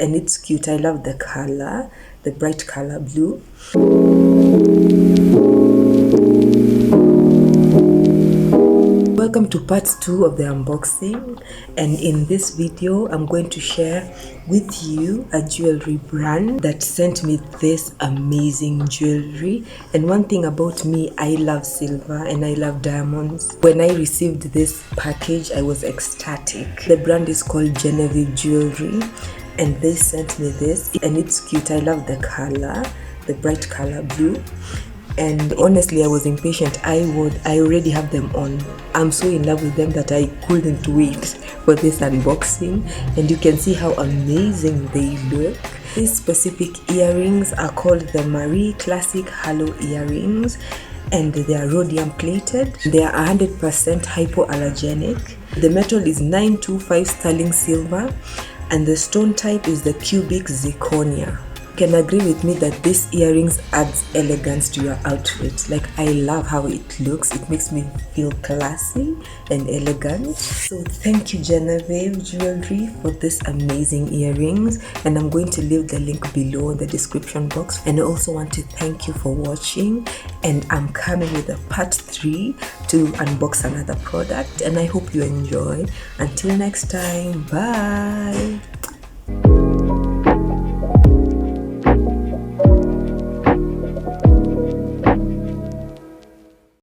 and it's cute. I love the color, the bright color blue. Welcome to part 2 of the unboxing, and in this video I'm going to share with you a jewelry brand that sent me this amazing jewelry. And one thing about me, I love silver and I love diamonds. When I received this package, I was ecstatic. The brand is called Genevieve Jewelry, and they sent me this, and it's cute. I love the color, the bright color blue. And honestly, I was impatient. I already have them on. I'm so in love with them that I couldn't wait for this unboxing, and you can see how amazing they look. These specific earrings are called the Marie Classic Halo earrings, and they are rhodium plated. They are 100% hypoallergenic. The metal is 925 sterling silver, and the stone type is the cubic zirconia. You can agree with me that these earrings adds elegance to your outfit. Like, I love how it looks. It makes me feel classy and elegant. So thank you, Genevieve Jewelry, for this amazing earrings, and I'm going to leave the link below in the description box. And I also want to thank you for watching, and I'm coming with a part 3 to unbox another product, and I hope you enjoy. Until next time, bye.